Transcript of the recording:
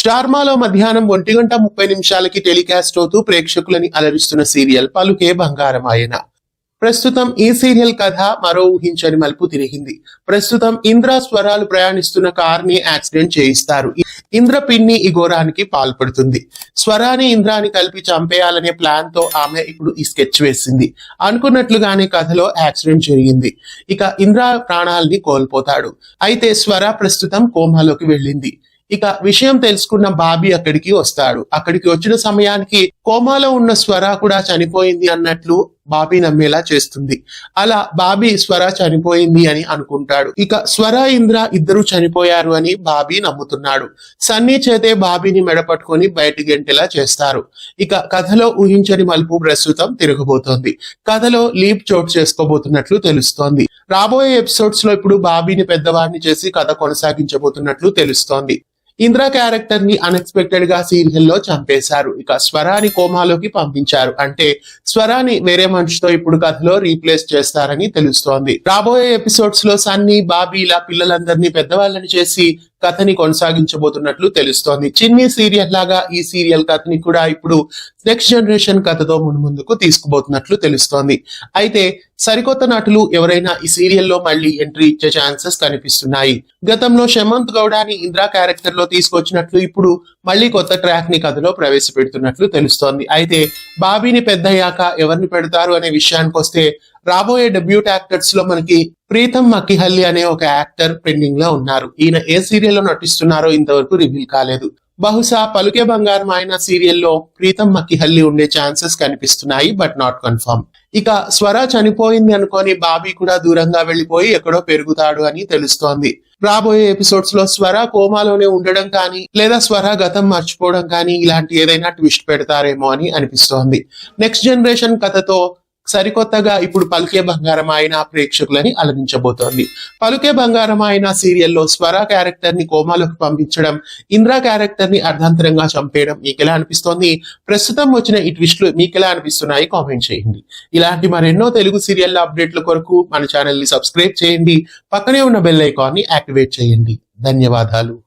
స్టార్మాలో మధ్యాహ్నం 1:30 టెలికాస్ట్ అవుతూ ప్రేక్షకులని అలరిస్తున్న సీరియల్ పలుకే బంగారమాయన. ప్రస్తుతం ఈ సీరియల్ కథ మరో ఊహించని మలుపు తిరిగింది. ప్రస్తుతం ఇంద్ర స్వరాలు ప్రయాణిస్తున్న కార్ ని యాక్సిడెంట్ చేయిస్తారు. ఇంద్ర పిన్ని ఈ ఘోరానికి పాల్పడుతుంది. స్వరాని ఇంద్రాని కలిపి చంపేయాలనే ప్లాన్ తో ఆమె ఇప్పుడు ఈ స్కెచ్ వేసింది. అనుకున్నట్లుగానే కథలో యాక్సిడెంట్ జరిగింది. ఇక ఇంద్ర ప్రాణాల్ని కోల్పోతాడు. అయితే స్వర ప్రస్తుతం కోమాలోకి వెళ్ళింది. ఇక విషయం తెలుసుకున్న బాబీ అక్కడికి వస్తాడు. అక్కడికి వచ్చిన సమయానికి కోమాలో ఉన్న స్వర కూడా చనిపోయింది అన్నట్లు బాబీ నమ్మేలా చేస్తుంది. అలా బాబీ స్వర చనిపోయింది అని అనుకుంటాడు. ఇక స్వర ఇంద్ర ఇద్దరు చనిపోయారు అని బాబీ నమ్ముతున్నాడు. సన్నీ చేతే బాబీని మెడపట్టుకొని బయటికి గెంటేలా చేస్తారు. ఇక కథలో ఊహించని మలుపు ప్రస్తుతం తిరగబోతోంది. కథలో లీప్ చోటు చేసుకోబోతున్నట్లు తెలుస్తోంది. రాబోయే ఎపిసోడ్స్ లో ఇప్పుడు బాబీని పెద్దవాడిని చేసి కథ కొనసాగించబోతున్నట్లు తెలుస్తోంది. ఇంద్ర క్యారెక్టర్ ని అన్ఎక్స్పెక్టెడ్ గా సీరియల్లో చంపేశారు. ఇక స్వరాని కోమాలోకి పంపించారు. అంటే స్వరాని వేరే మనిషితో ఇప్పుడు కథలో రీప్లేస్ చేస్తారని తెలుస్తోంది. రాబోయే ఎపిసోడ్స్ లో సన్నీ బాబీ ఇలా పిల్లలందరినీ పెద్దవాళ్ళని చేసి కథని కొనసాగించబోతున్నట్లు తెలుస్తోంది. చిన్ని సీరియల్ లాగా ఈ సీరియల్ కథని కూడా ఇప్పుడు నెక్స్ట్ జనరేషన్ కథతో ముందుకు తీసుకుపోతున్నట్లు తెలుస్తోంది. అయితే సరికొత్త నటులు ఎవరైనా ఈ సీరియల్లో మళ్ళీ ఎంట్రీ ఇచ్చే ఛాన్సెస్ కనిపిస్తున్నాయి. గతంలో శమంత్ గౌడాని ఇంద్ర క్యారెక్టర్ లో తీసుకొచ్చినట్లు ఇప్పుడు మళ్ళీ కొత్త ట్రాక్ ని కథలో ప్రవేశపెడుతున్నట్లు తెలుస్తోంది. అయితే బాబీని పెద్దయ్యాక ఎవరిని పెడతారు అనే విషయానికి వస్తే రాబోయే డెబ్యూట్ యాక్టర్స్ లో మనకి ప్రీతం మక్కిహల్లి అనే ఒక యాక్టర్ పెండింగ్ లో ఉన్నారు. ఈయన ఏ సీరియల్ లో నటిస్తున్నారో ఇంతవరకు రివీల్ కాలేదు. బహుశా పలుకే బంగారం ఆయన సీరియల్లో ప్రీతం మక్కిహల్లి ఉండే ఛాన్సెస్ కనిపిస్తున్నాయి, బట్ నాట్ కన్ఫర్మ్. ఇక స్వర చనిపోయింది అనుకొని బాబీ కూడా దూరంగా వెళ్లిపోయి ఎక్కడో పెరుగుతాడు అని తెలుస్తోంది. రాబోయే ఎపిసోడ్స్ లో స్వర కోమాలోనే ఉండడం కానీ లేదా స్వర గతం మర్చిపోవడం కానీ ఇలాంటి ఏదైనా ట్విస్ట్ పెడతారేమో అని అనిపిస్తోంది. నెక్స్ట్ జనరేషన్ కథతో సరికొత్తగా ఇప్పుడు పలుకే బంగారం ఆయన ప్రేక్షకులని అలరించబోతోంది. పలుకే బంగారం ఆయన సీరియల్లో స్వర క్యారెక్టర్ ని కోమాలోకి పంపించడం, ఇంద్ర క్యారెక్టర్ ని అర్ధాంతరంగా చంపేయడం మీకెలా అనిపిస్తోంది? ప్రస్తుతం వచ్చిన ఈ ట్విస్టులు మీకెలా అనిపిస్తున్నాయి? కామెంట్ చేయండి. ఇలాంటి మరెన్నో తెలుగు సీరియల్ అప్డేట్ల కొరకు మన ఛానల్ ని సబ్స్క్రైబ్ చేయండి. పక్కనే ఉన్న బెల్ ఐకాన్ ని యాక్టివేట్ చేయండి. ధన్యవాదాలు.